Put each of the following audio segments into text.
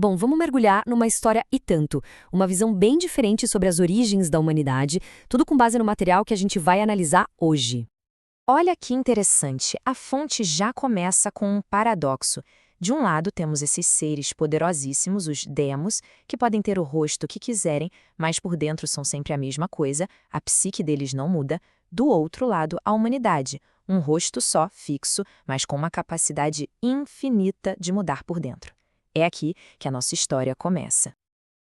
Bom, vamos mergulhar numa história e tanto, uma visão bem diferente sobre as origens da humanidade, tudo com base no material que a gente vai analisar hoje. Olha que interessante, a fonte já começa com um paradoxo. De um lado, temos esses seres poderosíssimos, os demos, que podem ter o rosto que quiserem, mas por dentro são sempre a mesma coisa, a psique deles não muda. Do outro lado, a humanidade, um rosto só, fixo, mas com uma capacidade infinita de mudar por dentro. É aqui que a nossa história começa.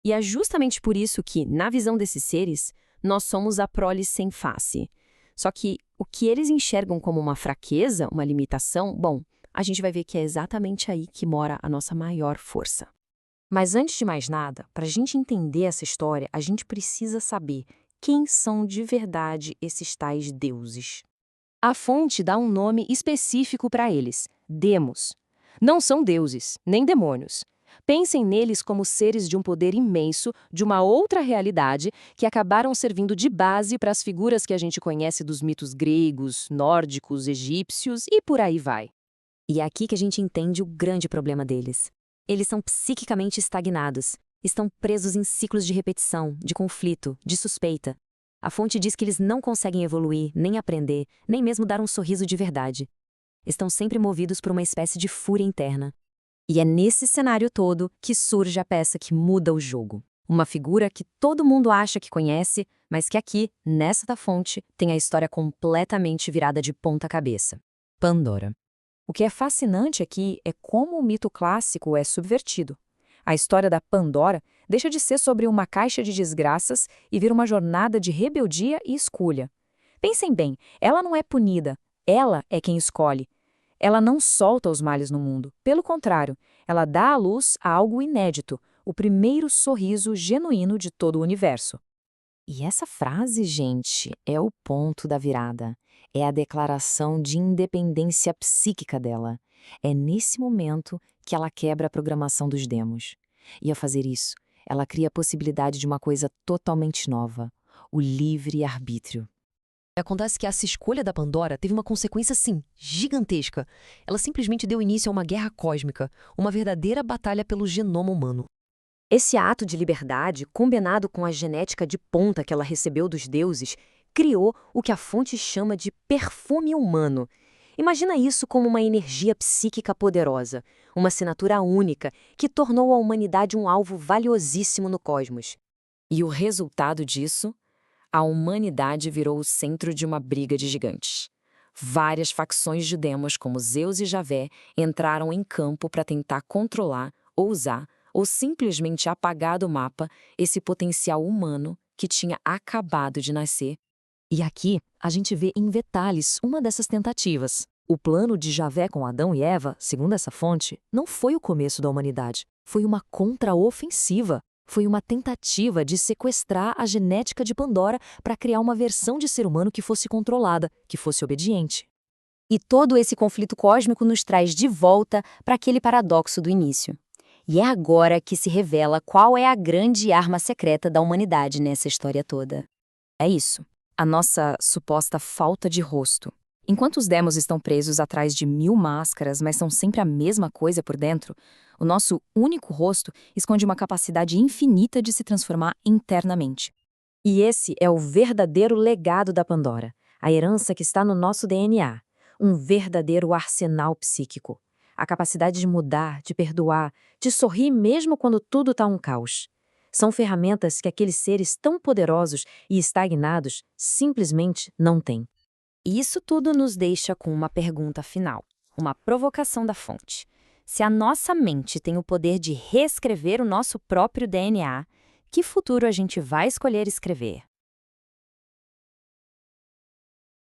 E é justamente por isso que, na visão desses seres, nós somos a prole sem face. Só que o que eles enxergam como uma fraqueza, uma limitação, bom, a gente vai ver que é exatamente aí que mora a nossa maior força. Mas antes de mais nada, para a gente entender essa história, a gente precisa saber quem são de verdade esses tais deuses. A fonte dá um nome específico para eles, demos. Não são deuses, nem demônios. Pensem neles como seres de um poder imenso, de uma outra realidade, que acabaram servindo de base para as figuras que a gente conhece dos mitos gregos, nórdicos, egípcios e por aí vai. E é aqui que a gente entende o grande problema deles. Eles são psiquicamente estagnados, estão presos em ciclos de repetição, de conflito, de suspeita. A fonte diz que eles não conseguem evoluir, nem aprender, nem mesmo dar um sorriso de verdade. Estão sempre movidos por uma espécie de fúria interna. E é nesse cenário todo que surge a peça que muda o jogo. Uma figura que todo mundo acha que conhece, mas que aqui, nessa da fonte, tem a história completamente virada de ponta cabeça. Pandora. O que é fascinante aqui é como o mito clássico é subvertido. A história da Pandora deixa de ser sobre uma caixa de desgraças e vira uma jornada de rebeldia e escolha. Pensem bem, ela não é punida, ela é quem escolhe. Ela não solta os males no mundo, pelo contrário, ela dá à luz a algo inédito, o primeiro sorriso genuíno de todo o universo. E essa frase, gente, é o ponto da virada. É a declaração de independência psíquica dela. É nesse momento que ela quebra a programação dos demos. E ao fazer isso, ela cria a possibilidade de uma coisa totalmente nova: o livre-arbítrio. Acontece que essa escolha da Pandora teve uma consequência, sim, gigantesca. Ela simplesmente deu início a uma guerra cósmica, uma verdadeira batalha pelo genoma humano. Esse ato de liberdade, combinado com a genética de ponta que ela recebeu dos deuses, criou o que a fonte chama de perfume humano. Imagina isso como uma energia psíquica poderosa, uma assinatura única que tornou a humanidade um alvo valiosíssimo no cosmos. E o resultado disso? A humanidade virou o centro de uma briga de gigantes. Várias facções de demos, como Zeus e Javé, entraram em campo para tentar controlar, ou usar, ou simplesmente apagar do mapa esse potencial humano que tinha acabado de nascer. E aqui a gente vê em detalhes uma dessas tentativas. O plano de Javé com Adão e Eva, segundo essa fonte, não foi o começo da humanidade. Foi uma contraofensiva. Foi uma tentativa de sequestrar a genética de Pandora para criar uma versão de ser humano que fosse controlada, que fosse obediente. E todo esse conflito cósmico nos traz de volta para aquele paradoxo do início. E é agora que se revela qual é a grande arma secreta da humanidade nessa história toda. É isso, a nossa suposta falta de rosto. Enquanto os demos estão presos atrás de 1000 máscaras, mas são sempre a mesma coisa por dentro, o nosso único rosto esconde uma capacidade infinita de se transformar internamente. E esse é o verdadeiro legado da Pandora, a herança que está no nosso DNA, um verdadeiro arsenal psíquico. A capacidade de mudar, de perdoar, de sorrir mesmo quando tudo está um caos. São ferramentas que aqueles seres tão poderosos e estagnados simplesmente não têm. E isso tudo nos deixa com uma pergunta final, uma provocação da fonte. Se a nossa mente tem o poder de reescrever o nosso próprio DNA, que futuro a gente vai escolher escrever?